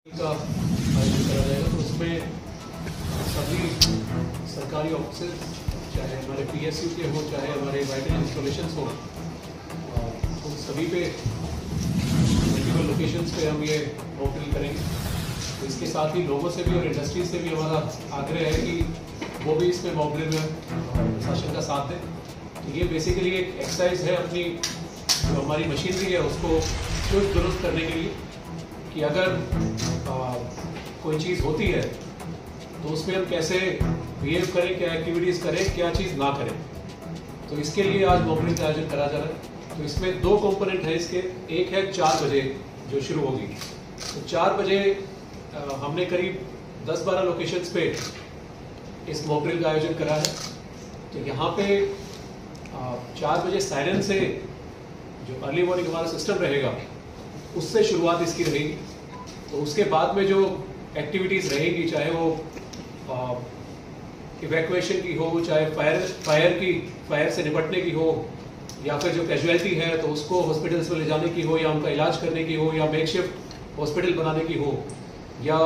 का आयोजन करा जाएगा। तो उसमें सभी सरकारी ऑफिस, चाहे हमारे PSU के हो, चाहे हमारे वाइटल इंस्टॉलेशंस हो, तो सभी पे मल्टीपल लोकेशंस पे हम ये मॉक ड्रिल करेंगे। तो इसके साथ ही लोगों से भी और इंडस्ट्री से भी हमारा आग्रह है कि वो भी इसमें मॉक ड्रिल में प्रशासन का साथ दें। तो ये बेसिकली एक एक्सरसाइज है अपनी जो हमारी मशीनरी है उसको चुस्त दुरुस्त करने के लिए, कि अगर कोई चीज़ होती है तो उसमें हम कैसे बिहेव करें, क्या एक्टिविटीज़ करें, क्या चीज़ ना करें। तो इसके लिए आज मॉक ड्रिल का आयोजन करा जा रहा है। तो इसमें दो कंपोनेंट है इसके। एक है 4 बजे जो शुरू होगी। तो 4 बजे हमने करीब 10-12 लोकेशंस पे इस मॉक ड्रिल का आयोजन करा है। तो यहाँ पे 4 बजे सायरन से जो अर्ली मॉर्निंग हमारा सिस्टम रहेगा उससे शुरुआत इसकी रहेगी। तो उसके बाद में जो एक्टिविटीज़ रहेगी, चाहे वो इवैक्यूएशन की हो, चाहे फायर से निपटने की हो, या फिर जो कैजुअलिटी है तो उसको हॉस्पिटल्स में ले जाने की हो, या उनका इलाज करने की हो, या मेकशिफ्ट हॉस्पिटल बनाने की हो, या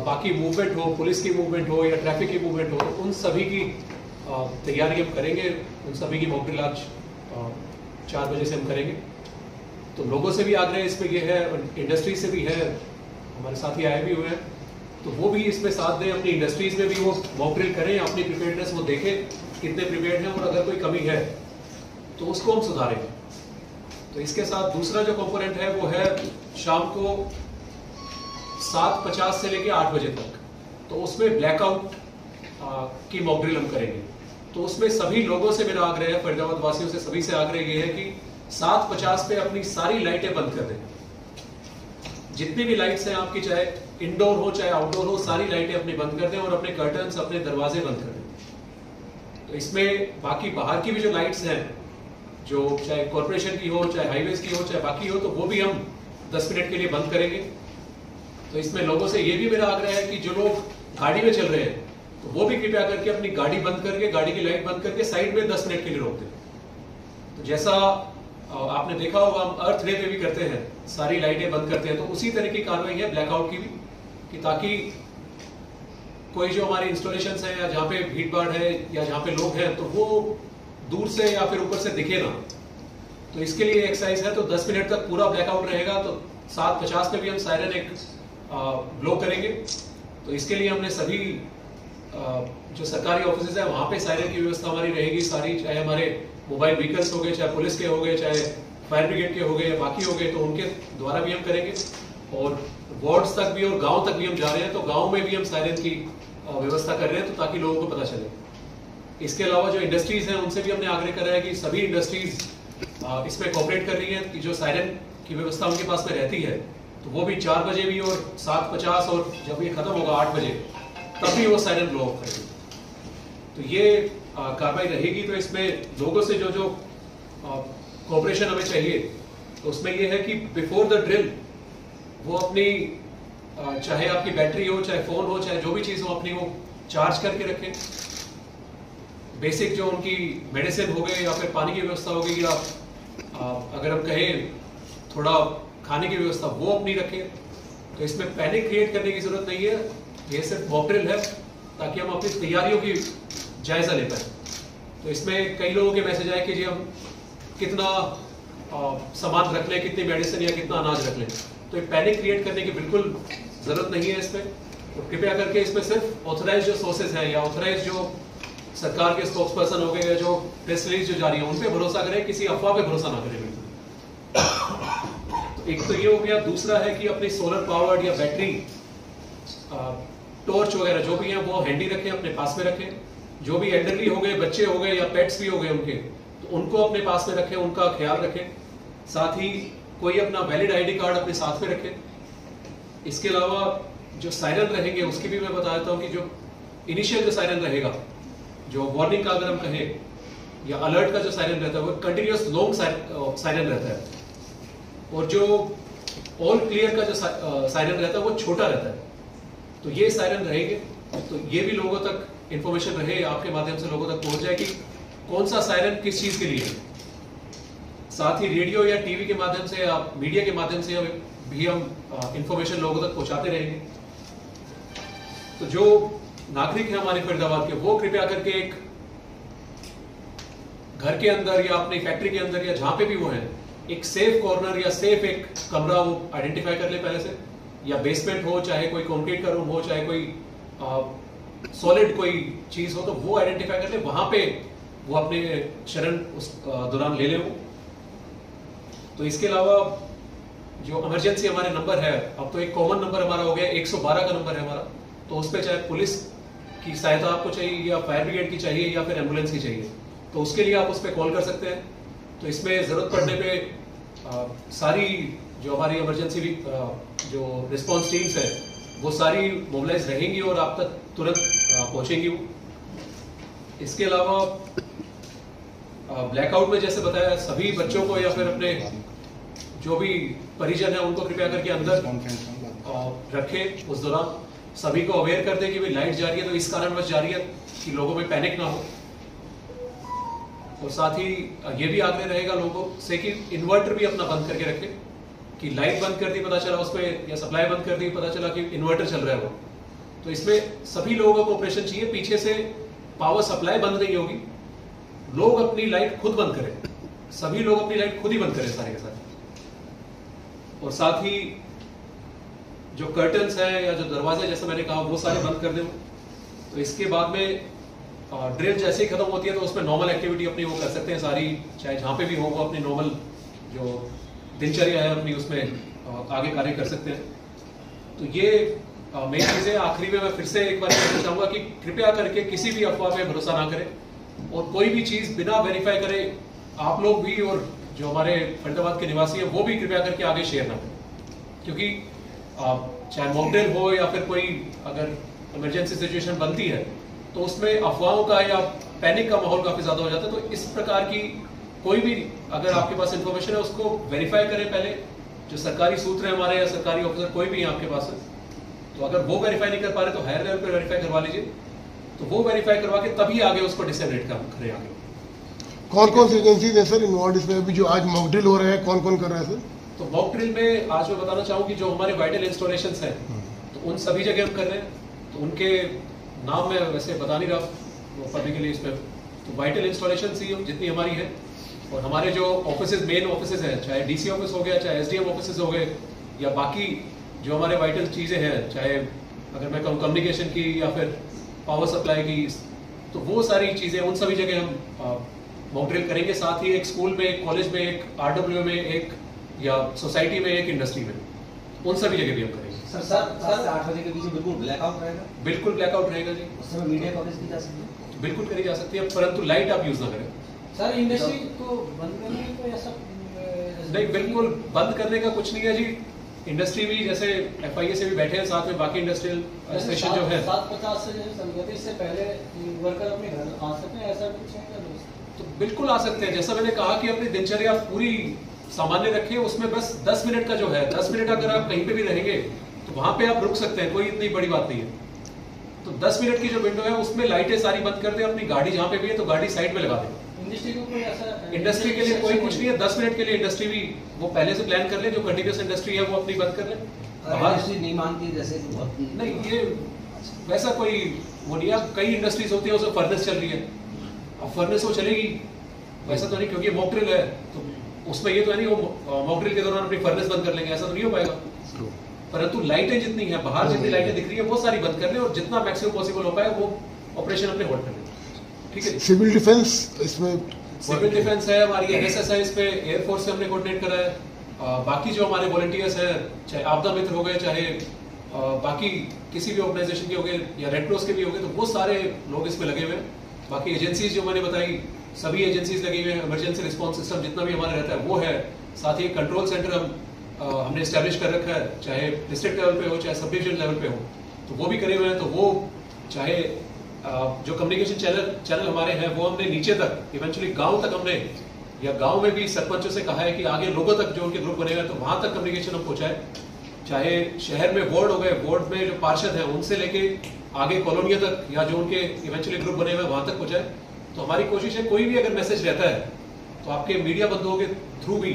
बाकी मूवमेंट हो, पुलिस की मूवमेंट हो या ट्रैफिक की मूवमेंट हो, तो उन सभी की तैयारी हम करेंगे। उन सभी की मॉक ड्रिल आज 4 बजे से हम करेंगे। तो लोगों से भी आग्रह इसमें ये है, इंडस्ट्री से भी है, हमारे साथी आए भी हुए हैं, तो वो भी इसमें साथ दें। अपनी इंडस्ट्रीज में भी वो मॉक ड्रिल करें, अपनी प्रिपेयर्डनेस वो देखें कितने प्रिपेयर्ड हैं, और अगर कोई कमी है तो उसको हम सुधारेंगे। तो इसके साथ दूसरा जो कंपोनेंट है वो है शाम को 7:50 से लेकर 8 बजे तक। तो उसमें ब्लैकआउट की मॉक ड्रिल हम करेंगे। तो उसमें सभी लोगों से मेरा आग्रह है, फरीदाबाद वासियों से सभी से आग्रह ये है कि 7:50 पे अपनी सारी लाइटें बंद कर दें। जितनी भी लाइट्स हैं आपकी, चाहे इंडोर हो चाहे आउटडोर हो, सारी लाइटें अपनी बंद कर दें और अपने कर्टन्स, अपने दरवाजे बंद कर दें। तो इसमें बाकी बाहर की भी जो लाइट्स हैं, जो चाहे कॉर्पोरेशन की हो, चाहे हाईवेज की हो, चाहे बाकी हो, तो वो भी हम 10 मिनट के लिए बंद करेंगे। तो इसमें लोगों से ये भी मेरा आग्रह है कि जो लोग गाड़ी में चल रहे हैं तो वो भी कृपया करके अपनी गाड़ी बंद करके, गाड़ी की लाइट बंद करके साइड में 10 मिनट के लिए रोक दें। तो जैसा आपने देखा होगा हम अर्थ डे पे भी करते हैं, सारी लाइटें बंद करते हैं, तो उसी तरह की कार्रवाई है ब्लैकआउट की भी, कि ताकि कोई जो हमारी इंस्टॉलेशंस है या जहाँ पे भीड़ भाड़ है या जहाँ पे लोग हैं तो वो दूर से या फिर ऊपर से दिखे ना। तो इसके लिए एक्सरसाइज है। तो 10 मिनट तक पूरा ब्लैकआउट रहेगा। तो 7:50 पे भी हम सायरन एक ब्लो करेंगे। तो इसके लिए हमने सभी जो सरकारी ऑफिस है वहाँ पे सायरन की व्यवस्था हमारी रहेगी सारी, चाहे हमारे मोबाइल व्हीकल्स हो गए, चाहे पुलिस के हो गए, चाहे फायर ब्रिगेड के हो गए या बाकी हो गए, तो उनके द्वारा भी हम करेंगे। और वार्ड्स तक भी और गांव तक भी हम जा रहे हैं, तो गांव में भी हम सायरन की व्यवस्था कर रहे हैं, तो ताकि लोगों को पता चले। इसके अलावा जो इंडस्ट्रीज हैं उनसे भी हमने आग्रह करा है कि सभी इंडस्ट्रीज इसमें कोऑपरेट कर रही हैं, कि जो सायरन की व्यवस्था उनके पास में रहती है तो वो भी 4 बजे भी और 7:50 और जब ये खत्म होगा 8 बजे तब भी वो सायरन ब्लो ऑफ करेंगे। तो ये कार्रवाई रहेगी। तो इसमें लोगों से जो कोऑपरेशन हमें चाहिए, तो उसमें ये है कि बिफोर द ड्रिल वो अपनी चाहे आपकी बैटरी हो, चाहे फोन हो, चाहे जो भी चीज़ हो, अपनी वो चार्ज करके रखें। बेसिक जो उनकी मेडिसिन हो गए या फिर पानी की व्यवस्था हो गई, या अगर हम कहें थोड़ा खाने की व्यवस्था, वो अपनी रखें। तो इसमें पैनिक क्रिएट करने की जरूरत नहीं है, ये सिर्फ मॉक ड्रिल है ताकि हम अपनी तैयारियों की जायजा ले पाए। तो इसमें कई लोगों के मैसेज आए कि जी हम कितना सामान रख लें, कितनी मेडिसिन या कितना अनाज रख लें। तो एक पैनिक क्रिएट करने की बिल्कुल जरूरत नहीं है इसमें। तो कृपया करके इसमें सिर्फ ऑथराइज जो सोर्सेज हैं या ऑथराइज जो सरकार के स्पोक्स पर्सन हो गए या जो प्रेस रिलीज जो जारी है उन पे भरोसा करें, किसी अफवाह पे भरोसा ना करें बिल्कुल। तो एक तो ये हो गया। दूसरा है कि अपनी सोलर पावर्ड या बैटरी, टॉर्च वगैरह जो भी है वो हैंडी रखें, अपने पास में रखें। जो भी एल्डरली हो गए, बच्चे हो गए या पेट्स भी हो गए उनके, तो उनको अपने पास में रखें, उनका ख्याल रखें। साथ ही कोई अपना वैलिड आईडी कार्ड अपने साथ में रखें। इसके अलावा जो सायरन रहेंगे उसकी भी मैं बता देता हूँ कि जो इनिशियल जो सायरन रहेगा, जो वार्निंग का अगर हम कहें या अलर्ट का जो सायरन रहता है वो कंटिन्यूअस लॉन्ग सायरन रहता है, और जो ऑल क्लियर का जो सायरन रहता है वो छोटा रहता है। तो ये सायरन रहेंगे। तो ये भी लोगों तक इंफॉर्मेशन रहे, आपके माध्यम से लोगों तक पहुंच जाए कि कौन सा सायरन किस चीज के लिए है। साथ ही रेडियो या टीवी के माध्यम से या मीडिया के माध्यम से भी हम इंफॉर्मेशन लोगों तक पहुंचाते रहेंगे। तो जो नागरिक है हमारे फरीदाबाद के, वो कृपया करके एक घर के अंदर या अपनी फैक्ट्री के अंदर या जहां पे भी वो है, एक सेफ कॉर्नर या सेफ एक कमरा वो आइडेंटिफाई कर ले पहले से, या बेसमेंट हो, चाहे कोई कंक्रीट का रूम हो, चाहे कोई सॉलिड कोई चीज हो, तो वो आइडेंटिफाई कर ले, वहां पे वो अपने शरण उस दौरान ले ले वो। तो इसके अलावा जो इमरजेंसी हमारे नंबर है, अब तो एक कॉमन नंबर हमारा हो गया, 112 का नंबर है हमारा, तो उस पर चाहे पुलिस की सहायता आपको चाहिए या फायर ब्रिगेड की चाहिए या फिर एम्बुलेंस की चाहिए, तो उसके लिए आप उस पर कॉल कर सकते हैं। तो इसमें जरूरत पड़ने पे सारी जो हमारी इमरजेंसी जो रिस्पांस टीम्स है वो सारी मोबिलाइज रहेंगी और आप तक तुरंत पहुंचेंगी वो। इसके अलावा ब्लैकआउट में जैसे बताया, सभी बच्चों को या फिर अपने जो भी परिजन है उनको कृपया करके अंदर रखें। उस दौरान सभी को अवेयर कर दें कि भाई लाइट जा रही है तो इस कारणवश जा रही है कि लोगों में पैनिक ना हो। और साथ ही ये भी आग्रह रहेगा लोगों से कि इन्वर्टर भी अपना बंद करके रखें, कि लाइट बंद कर दी पता चला उसमें, या सप्लाई बंद कर दी पता चला कि इन्वर्टर चल रहा है वो, तो इसमें सभी लोगों को ऑपरेशन चाहिए। पीछे से पावर सप्लाई बंद नहीं होगी, लोग अपनी लाइट खुद बंद करें, सभी लोग अपनी लाइट खुद ही बंद करें सारे के सारे। और साथ ही जो कर्टन्स है या जो दरवाजे जैसे मैंने कहा वो सारे बंद कर दें। तो इसके बाद में ड्रिल जैसे ही खत्म होती है तो उसमें नॉर्मल एक्टिविटी अपनी वो कर सकते हैं सारी, चाहे जहां पे भी हो वो अपनी नॉर्मल जो दिनचर्या है अपनी उसमें आगे कार्य कर सकते हैं। तो ये मेन चीजें। आखिरी में मैं फिर से एक बार कहना चाहूंगा कि कृपया करके किसी भी अफवाह पे भरोसा ना करें और कोई भी चीज बिना वेरीफाई करे आप लोग भी और जो हमारे फरीदाबाद के निवासी है वो भी कृपया करके आगे शेयर ना करें, क्योंकि चाहे मॉकड्रिल हो या फिर कोई अगर इमरजेंसी सिचुएशन बनती है तो उसमें अफवाहों का या पैनिक का माहौल काफी ज्यादा हो जाता है। तो इस प्रकार की कोई भी अगर आपके पास इंफॉर्मेशन है उसको वेरीफाई करें पहले, जो सरकारी सूत्र है हमारे या सरकारी ऑफिसर कोई भी है आपके पास है, तो अगर वो वेरीफाई नहीं कर पा रहे तो हायर लेवल पे वेरीफाई करवा लीजिए। तो वो वेरीफाई करवा के तभी आगे उसको डिसेमिनेट करें आगे। कौन कौन सी एजेंसी है सर इन्वॉल्व इसमें अभी जो आज मॉक ड्रिल हो रहे हैं, कौन कौन कर रहा है सर? तो मॉक ड्रिल में आज मैं बताना चाहूँ कि जो हमारे वाइटल इंस्टॉलेशंस हैं तो उन सभी जगह हम कर रहे हैं। तो उनके नाम मैं वैसे बता नहीं रहा वो पब्लिकली इस पर, तो वाइटल इंस्टॉलेशन ही जितनी हमारी है, और हमारे जो ऑफिस मेन ऑफिस हैं, चाहे डीसी ऑफिस हो गया, चाहे एसडीएम ऑफिस हो गए, या बाकी जो हमारे वाइटल चीजें हैं, चाहे अगर मैं कहूँ कम्युनिकेशन की या फिर पावर सप्लाई की, तो वो सारी चीजें उन सभी जगह हम मॉक ड्रिल करेंगे। साथ ही एक स्कूल में, एक कॉलेज में, एक RW में, एक या सोसाइटी में, एक इंडस्ट्री में, उन सभी जगह भी हम करेंगे। सर 7 से 8 बजे के बीच बिल्कुल ब्लैकआउट रहेगा? बिल्कुल ब्लैकआउट रहेगा जी। उस समय मीडिया कवरेज की जा सकती है? बिल्कुल करी जा सकती है, परंतु लाइट आप यूज ना करें। सर इंडस्ट्री को बंद करने को ऐसा नहीं, बिल्कुल बंद करने का कुछ नहीं है जी। इंडस्ट्री भी जैसे FIA से भी बैठे हैं साथ में, बाकी इंडस्ट्रियल स्टेशन जो है 7:50 से जैसे संगति, इससे पहले वर्कर अपने घर आ सकते हैं, ऐसा कुछ है क्या? तो बिल्कुल आ सकते हैं। जैसा मैंने कहा कि अपनी दिनचर्या पूरी सामान्य रखें, उसमें बस 10 मिनट का जो है, 10 मिनट अगर आप कहीं पे भी रहेंगे तो वहां पे आप रुक सकते हैं, कोई इतनी बड़ी बात नहीं है। तो 10 मिनट की जो विंडो है उसमें लाइटें सारी बंद कर दें, अपनी गाड़ी जहां पे भी है तो गाड़ी साइड में लगा दें। इंडस्ट्री को कोई ऐसा, इंडस्ट्री के लिए कोई कुछ नहीं है, 10 मिनट के लिए इंडस्ट्री भी वो पहले से प्लान कर ले, जो कंटिन्यूस इंडस्ट्री है वो अपनी बंद कर ले। इंडस्ट्री नहीं मानती जैसे नहीं, ये वैसा कोई वो नहीं है। कई इंडस्ट्रीज होती है उसमें फर्नेस चल रही है, अब फर्नेस वो चलेगी, वैसा तो नहीं, क्योंकि मॉक ड्रिल है तो उसमें ये तो है नहीं वो मॉक ड्रिल के दौरान अपनी फर्नेस बंद कर लेंगे, ऐसा तो नहीं हो पाएगा। परंतु लाइटें जितनी है बाहर, जितनी लाइटें दिख रही है वो सारी बंद कर ले और जितना मैक्सिमम पॉसिबल हो पाए वो ऑपरेशन अपने होल्ड कर ले। ठीक है। सिविल डिफेंस इसमें, सिविल डिफेंस है हमारी, NSS है, इस पे एयरफोर्स से हमने कोऑर्डिनेट करा है। बाकी जो हमारे वॉलंटियर्स हैं, चाहे आपदा मित्र हो गए, चाहे बाकी किसी भी ऑर्गेनाइजेशन के हो गए या रेड क्रॉस के भी हो गए, तो वो सारे लोग इसमें लगे हुए हैं। बाकी एजेंसीज जो मैंने बताई सभी एजेंसीज लगी हुई हैं। इमरजेंसी रिस्पॉन्स सिस्टम जितना भी हमारा रहता है वो है। साथ ही कंट्रोल सेंटर हमने एस्टेब्लिश कर रखा है, चाहे डिस्ट्रिक्ट लेवल पे हो चाहे सब डिविजन लेवल पे हो, तो वो भी करे हुए हैं। तो वो चाहे जो कम्युनिकेशन चैनल हमारे हैं वो हमने नीचे तक, इवेंचुअली गांव तक हमने, या गांव में भी सरपंचों से कहा है कि आगे लोगों तक जो उनके ग्रुप बनेगा तो वहां तक कम्युनिकेशन हम पहुंचाए। चाहे शहर में वार्ड हो गए, वार्ड में जो पार्षद हैं उनसे लेके आगे कॉलोनियों तक, या जो उनके इवेंचुअली ग्रुप बने हुए वहां तक पहुंचाए। तो हमारी कोशिश है कोई भी अगर मैसेज रहता है तो आपके मीडिया बंधुओं के थ्रू भी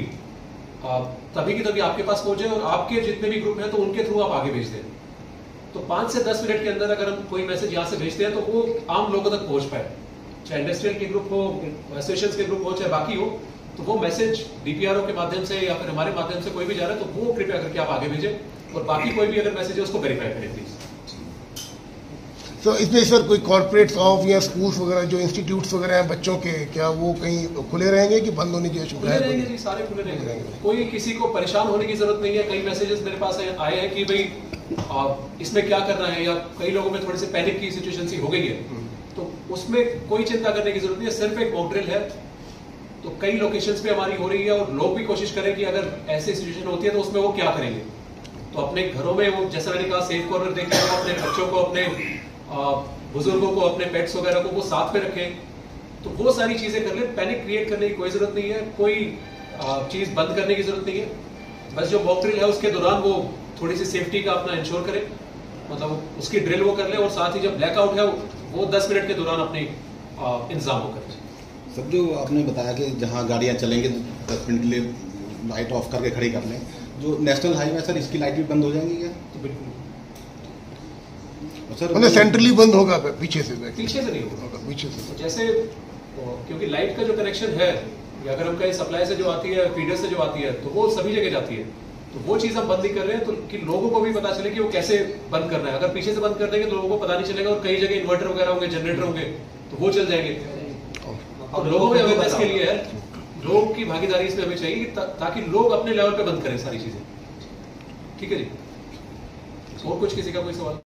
तभी की तभी आपके पास पहुंचे और आपके जितने भी ग्रुप हैं तो उनके थ्रू आप आगे भेज दें। तो 5 से 10 मिनट के अंदर अगर हम कोई मैसेज यहाँ से भेजते हैं तो वो आम लोगों तक पहुंच पाए, चाहे इंडस्ट्रियल के ग्रुप हो, एसोसिएशन के ग्रुप हो, चाहे बाकी हो, तो वो मैसेज डीपीआरओ के माध्यम से या फिर हमारे माध्यम से कोई भी जा रहा है तो वो कृपया करके आप आगे भेजें, और बाकी कोई भी अगर मैसेज है उसको वेरीफाई करें प्लीज। तो इसमें सर कोई कॉर्पोरेट्स ऑफ या स्कूल्स वगैरह जो इंस्टीट्यूट्स वगैरह हैं बच्चों के, क्या वो कहीं खुले रहेंगे कि बंद होने की खुले आशंका है? रहेंगे जी, सारे खुले रहेंगे, कोई किसी को परेशान होने की जरूरत नहीं है। कई मैसेजेस मेरे पास आए हैं कि भाई इसमें क्या करना है, या कई लोगों में थोड़ी सी पैनिक की सिचुएशन सी हो गई है, तो उसमें कोई चिंता करने की जरूरत नहीं है, सिर्फ एक मॉक ड्रिल है। तो कई लोकेशंस पे हमारी हो रही है और लोग भी कोशिश करें कि अगर ऐसी सिचुएशन होती है तो उसमें वो क्या करेंगे। तो अपने घरों में वो जैसा मैंने कहा सेफ कॉर्नर देखें, अपने बच्चों को, अपने बुजुर्गों को, अपने पेट्स वगैरह को वो साथ में रखें, तो वो सारी चीजें कर ले। पैनिक क्रिएट करने की कोई जरूरत नहीं है, कोई चीज बंद करने की जरूरत नहीं है। बस जो मॉक ड्रिल है उसके दौरान वो थोड़ी सी सेफ्टी का अपना इंश्योर करें, मतलब उसकी ड्रिल वो कर ले, और साथ ही जब ब्लैकआउट है वो 10 मिनट के दौरान अपने इंतजाम हो करें। सब जो आपने बताया कि जहाँ गाड़ियाँ चलेंगे 10 मिनट के लिए लाइट ऑफ करके खड़ी कर लें, जो नेशनल हाईवे सर इसकी लाइट भी बंद हो जाएंगी क्या? तो बिल्कुल सर मतलब सेंट्रली बंद होगा पीछे से नहीं होगा, पीछे से जैसे क्योंकि लाइट का जो कनेक्शन है, या अगर हम कहीं सप्लाई से जो आती है, फीडर से जो आती है, तो वो सभी जगह जाती है। तो वो चीज हम बंद नहीं कर रहे हैं, तो कि लोगों को भी पता चले कि वो कैसे बंद करना है। अगर पीछे से बंद कर देंगे तो लोगों को पता नहीं चलेगा, और कई जगह इन्वर्टर वगैरह होंगे, जनरेटर होंगे, तो वो चल जाएंगे। और लोगों में अवेयरनेस के लिए है, लोगों की भागीदारी इसमें हमें चाहिए ताकि लोग अपने लेवल पे बंद करें सारी चीजें। ठीक है जी, और कुछ किसी का कोई सवाल?